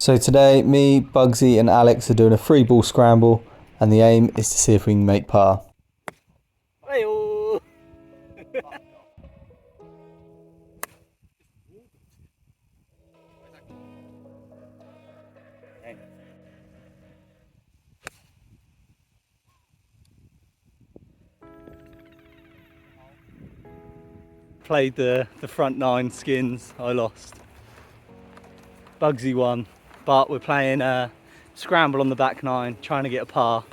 So today, me, Bugsy and Alex are doing a free ball scramble, and the aim is to see if we can make par. Hey-oh. Played the front nine skins, I lost. Bugsy won, but we're playing a scramble on the back nine, trying to get a par.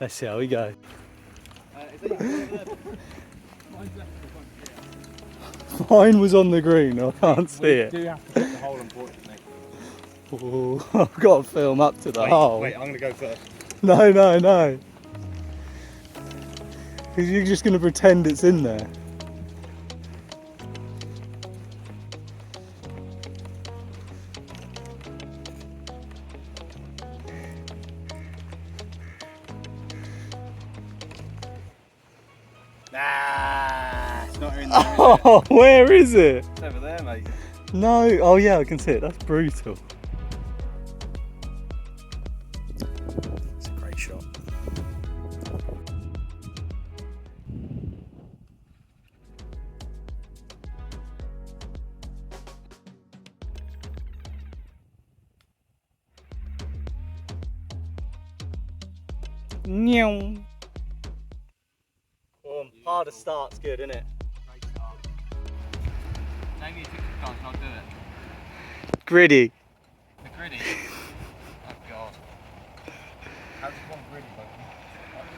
Let's see how we go. Mine was on the green, I can't see it. We do have to check the hole, unfortunately. Ooh, I've got to film up to the hole. Wait, I'm going to go first. No. Because you're just going to pretend it's in there. Nah, it's not in there. Oh, where is it? It's over there, mate. No, oh yeah, I can see it. That's brutal. It's a great shot. Meow. Harder start's good, isn't it? Great start. Name me a TikTok dance and I'll do it. Gritty. The gritty. Oh god. How does one gritty go?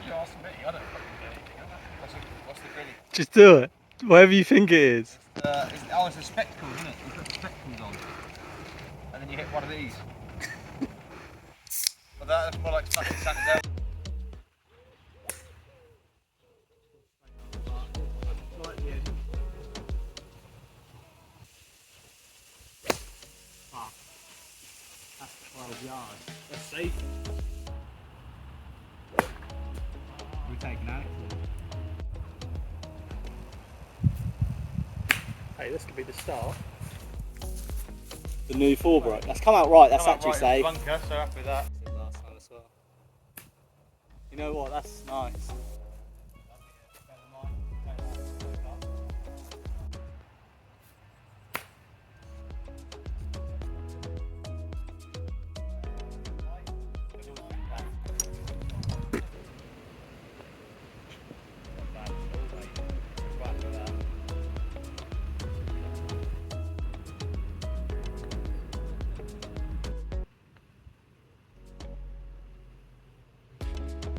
You ask me, I don't fucking get anything. What's the gritty? Just do it. Whatever you think it is. It's a spectacle, isn't it? You put the spectacles on. And then you hit one of these. But that's more like fucking Saturday. That's 12 yards. That's safe. We're taking Alex. Hey, this could be the start. The new 4-bro. That's come out right, that's actually safe. Bunker, so happy with that. Last time as well. You know what, that's nice.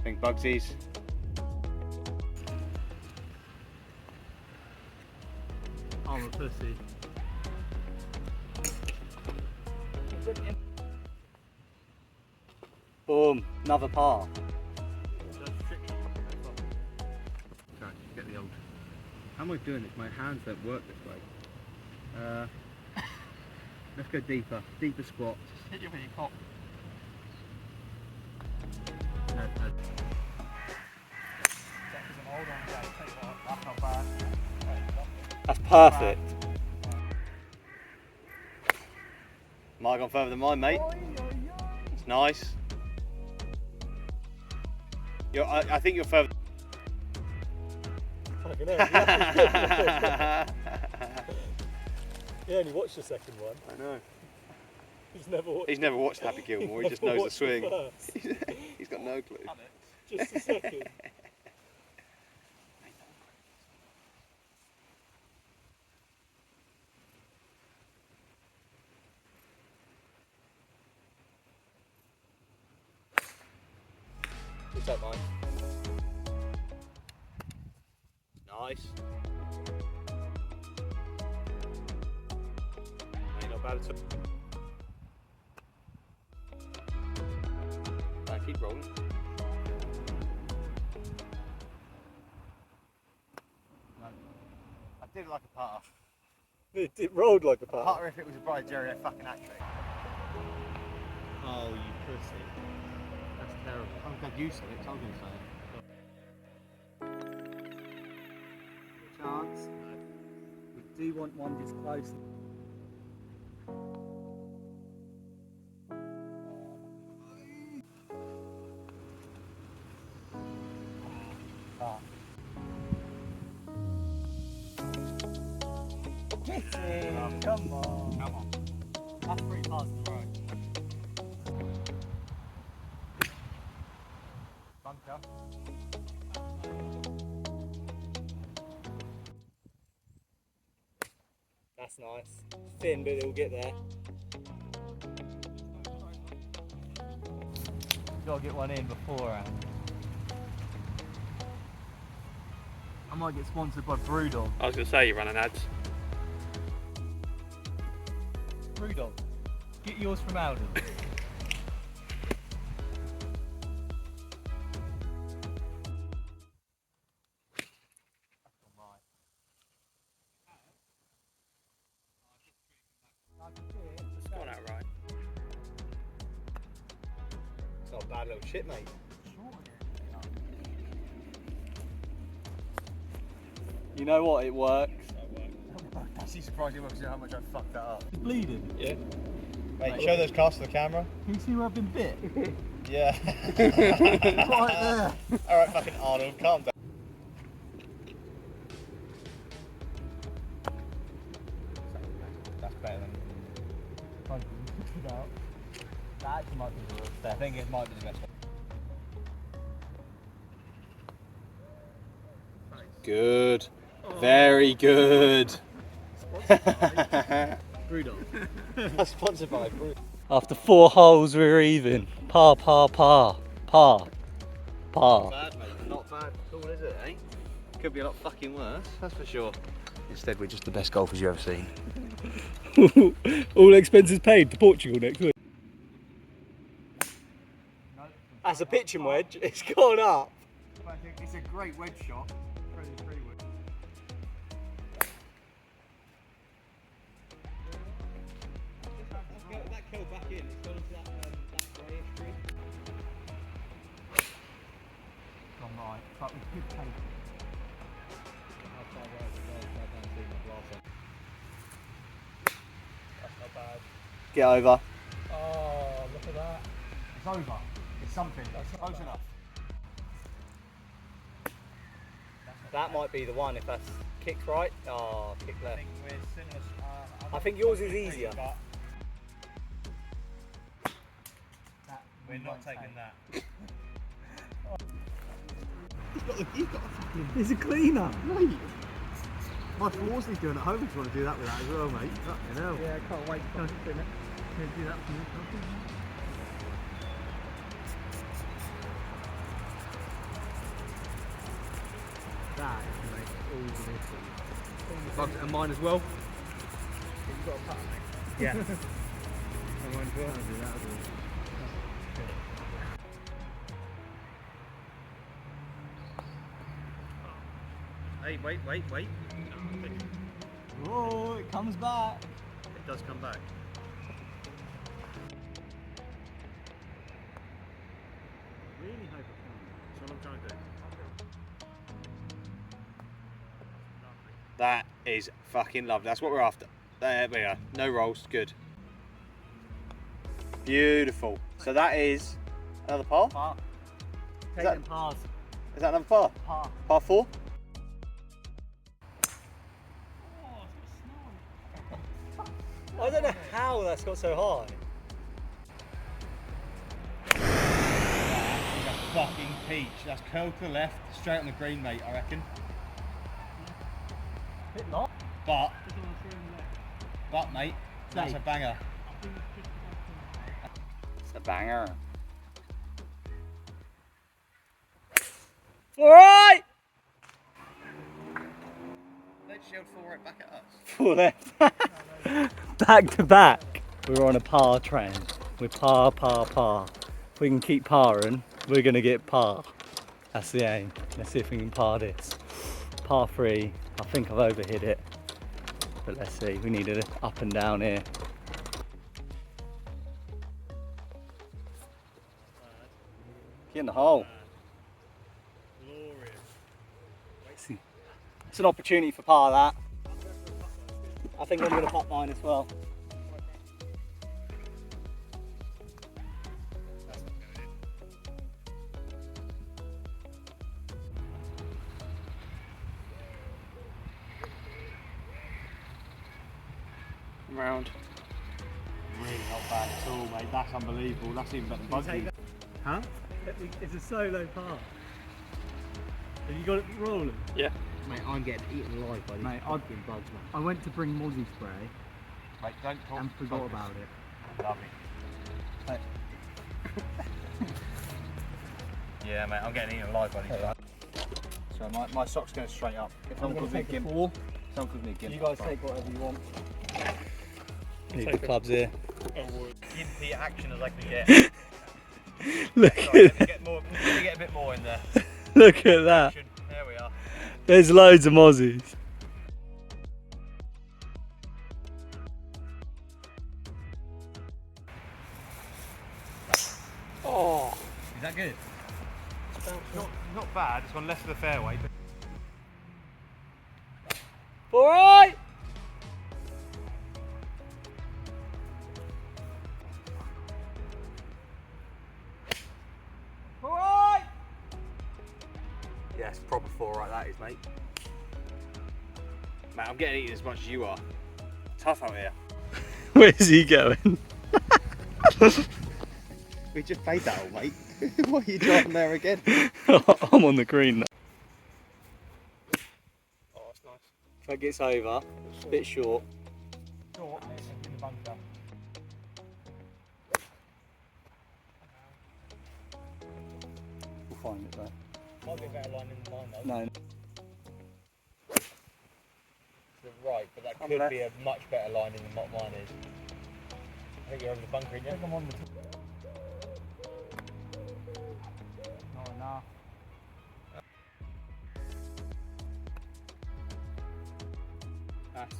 Think Bugsies. I'm a pussy. Boom, another par. Sorry, get the old. How am I doing this? My hands don't work this way. Let's go deeper. Deeper squat. Just hit you with your cock. No. That's not bad. That's perfect. Might have gone further than mine, mate. It's nice. I think you're further. Fucking hell, you only watched the second one. I know. He's Never watched Happy Gilmore. He just knows the swing. The He's got no clue. Just a second. What's that, mine? Nice. Ain't not bad at all. Keep rolling. No. I did it like a par. It rolled like a par. Putter if it was a Bright Jerry fucking hat trick. Oh, you pussy. That's terrible. I'm glad you said it, so I'm going to say it. Chance. We do want one this close. Oh, come on. Come on. That's 3 pars in a row. Bunker. That's nice. Thin, but it'll get there. Gotta get one in beforehand. I might get sponsored by Brewdog. I was going to say you're running ads. Brewdog, get yours from Aldi. It's gone out right. It's not a bad little shit, mate. You know what? It works. I'm actually surprised you won't see how much I fucked that up. It's bleeding. Yeah. Mate, show those casts to the camera. Can you see where I've been bit? Yeah. Right there. Alright, fucking Arnold, calm down. That's better than. That actually might be the worst. I think it might be the best one. Good. Very good. Brewdog. That's sponsored by Brew. After 4 holes, we're even. Par, par, par, par, par. Bad, mate. Not bad at all, is it, eh? Could be a lot fucking worse, that's for sure. Instead, we're just the best golfers you've ever seen. All expenses paid to Portugal next week. That's a pitching wedge. It's gone up. But I think it's a great wedge shot. Pretty wedge. That curled back in. It's gone into that greyish green. Gone right, but we could take it. That's not bad. Get over. Oh, look at that. It's over. It's something. That's close enough. That might be the one if that's kicked right. Oh, kick I left. think we're similar. I think yours is easier. But we're not taking that. He's got a fucking... It's a cleaner. Mate! My Worsley's doing at home if you want to do that with that as well, mate. Fucking hell. Yeah, I can't wait to come to it. Can do that for me. That makes all the difference. Bugs and mine as well. You've got a putter, mate. Yeah. And mine as well. I'll do that as well. Hey, wait. Oh, it comes back. It does come back. Really hope it can. That's what I'm trying to do. That is fucking lovely. That's what we're after. There we are. No rolls. Good. Beautiful. So that is another par? Par. Is Taking that- pars. Is that another par? Par. Par 4? I don't know how that's got so high. That is a fucking peach. That's curled to the left, straight on the green, mate, I reckon. Bit not. But mate, that's a banger. It's a banger. Alright! Let's shield fall right back at us. Full left. Back to back. We're on a par trend. We're par, par, par. If we can keep parring, we're going to get par. That's the aim. Let's see if we can par this. Par 3. I think I've overhit it. But let's see. We need it up and down here. Get in the hole. It's an opportunity for par, that. I think I'm going to putt mine as well. round. Really not bad at all, mate. That's unbelievable. That's even better than Bugsy. Huh? It's a solo par. Have you got it rolling? Yeah. Mate, I'm getting eaten alive by these fucking bugs, man. I went to bring mozzie spray Mate, don't talk. and forgot about it. Love it. Yeah, mate, I'm getting eaten alive by these bugs. So my sock's going straight up. If I'm going to take a ball. someone gives me a gimp. You guys take whatever you want. Need the clubs here. Gimpy action as I can get. Look Sorry, at let me get a bit more in there. Look at that. There we are. There's loads of mozzies. Oh, is that good? Not bad. It's gone left of the fairway. But... All right. Alright! Yes, proper 4 right that is, mate. Mate, I'm getting eaten as much as you are. Tough out here. Where's he going? We just played that all, mate. Why are you driving there again? I'm on the green now. Oh, that's nice. If that gets over, a bit short. Short, in the bunker. We'll find it though. Might be a better line in mine though. No. You're right, but that could be a much better line than what mine is. I think you're over the bunker, aren't you? I think I'm on the Not enough. That's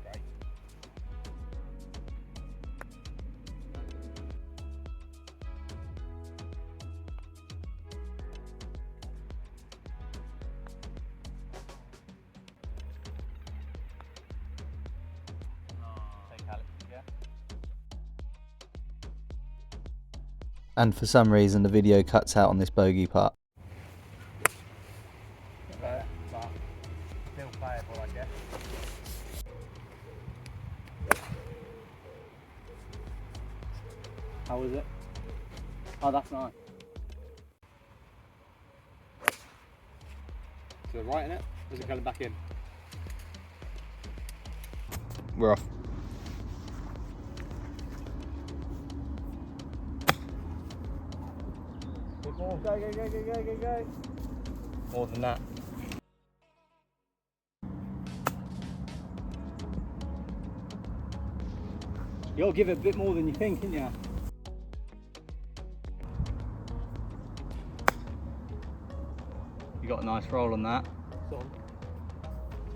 great. And for some reason the video cuts out on this bogey part. But still playable, I guess. How was it? Oh, that's nice. To the right in it? Or is it coming back in? We're off. More. Go, go, go, go, go, go, go. More than that. You gotta give it a bit more than you think, ain't you? You got a nice roll on that. Sort of.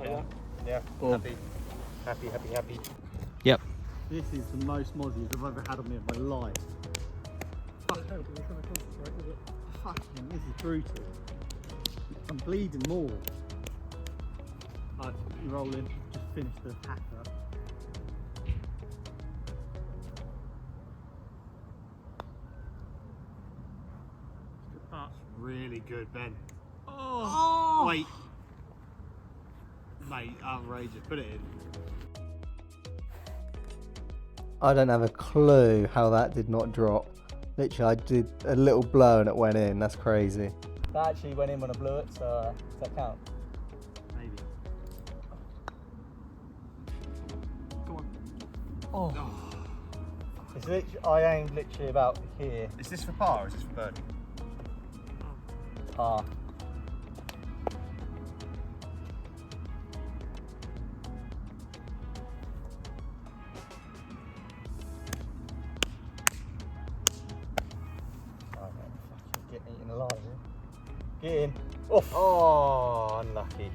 Yeah. Yeah. Cool. Happy. Happy, happy, happy. Yep. This is the most mozzies I've ever had on me in my life. Fucking, this is brutal. I'm bleeding more. Right, you roll in, just finish the hacker. Good putt. Really good, Ben. Oh! Wait. Mate, outrageous. Put it in. I don't have a clue how that did not drop. Literally, I did a little blow and it went in. That's crazy. That actually went in when I blew it, so does that count? Maybe. Go on. Oh. It's literally, I aimed literally about here. Is this for par or is this for birdie? Par. Getting eaten alive, eh? Get in. Off. Oh, unlucky.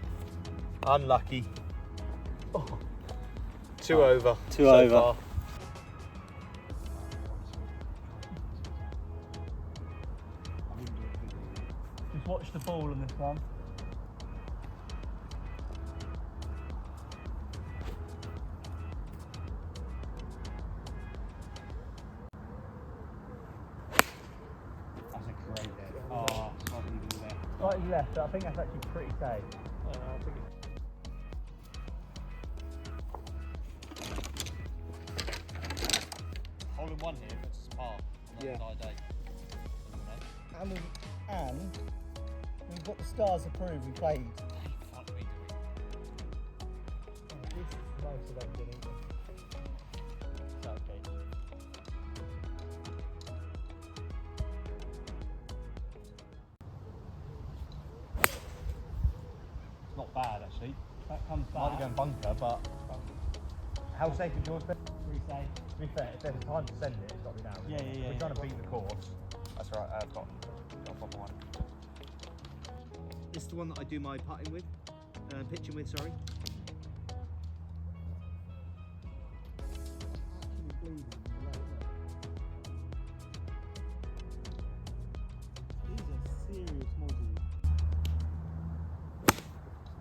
Unlucky. Oh. 2 over. Two so over. far. Just watch the ball on this one. That's a great hit. Oh, slightly left. Slightly left, but I think that's actually pretty safe. and one here, that's just par. Yeah. Day. And we've got the stars approved. We played. Fuck me, do This is most of them didn't. It's okay. It's not bad actually. That comes back. Might be going bunker, but how safe is yours? Ben? Pretty safe. To be fair, if there's a time to send it, it's got to be now. Yeah, yeah, yeah. We're trying to beat the course. That's right. I've got a proper one. This is the one that I do my putting with, pitching with. Sorry. These are serious models.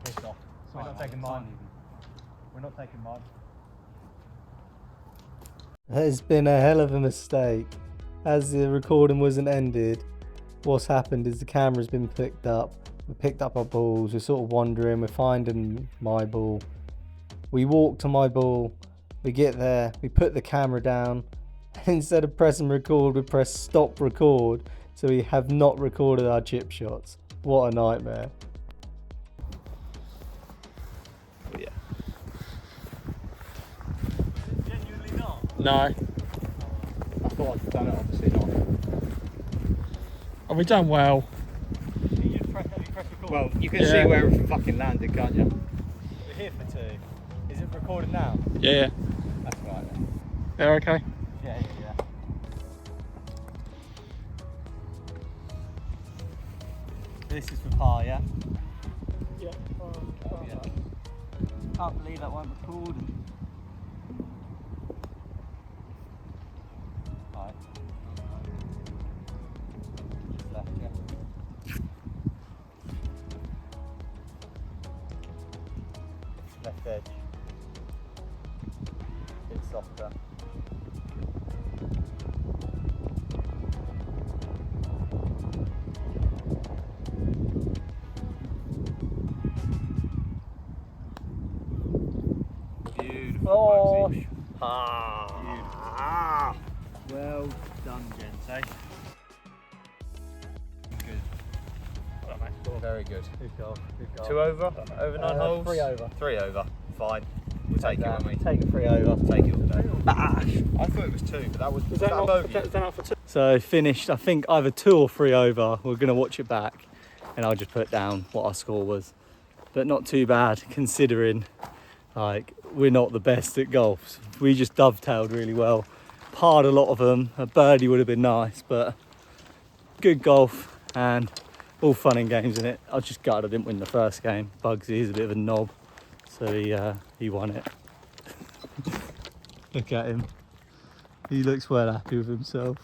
Pissed off. We're not taking mine. We're not taking mine. It's been a hell of a mistake. As the recording wasn't ended, what's happened is the camera's been picked up. We picked up our balls, we're sort of wandering, we're finding my ball. We walk to my ball, we get there, we put the camera down, and instead of pressing record, we press stop record, so we have not recorded our chip shots. What a nightmare. But yeah. Genuinely not? No. I thought I'd done it, obviously not. Have we done well? You just press record. Well, you can Yeah. see where it fucking landed, can't you? We're here for 2. Is it recorded now? Yeah. That's right. Then. They're okay. Yeah. This is for par, yeah? Yeah. Yeah. Can't believe that won't record. Right. Just left, yeah. Left edge. Bit softer. Beautiful. Oh, Bugsy. Ah. well done, gents, eh? Good. Well, mate. Very good. Good goal. 2 over? Over 9 holes? 3 over. 3 over. Fine. We'll take it, won't we? Take a 3 over. Take it all day. I thought it was 2, but that was that a bogey? So finished, I think either 2 or 3 over. We're going to watch it back and I'll just put down what our score was. But not too bad considering like we're not the best at golf. We just dovetailed really well. Parred a lot of them. A birdie would have been nice, but good golf and all fun and games in it. I was just gutted I didn't win the first game. Bugsy is a bit of a knob, so he won it. Look at him. He looks well happy with himself.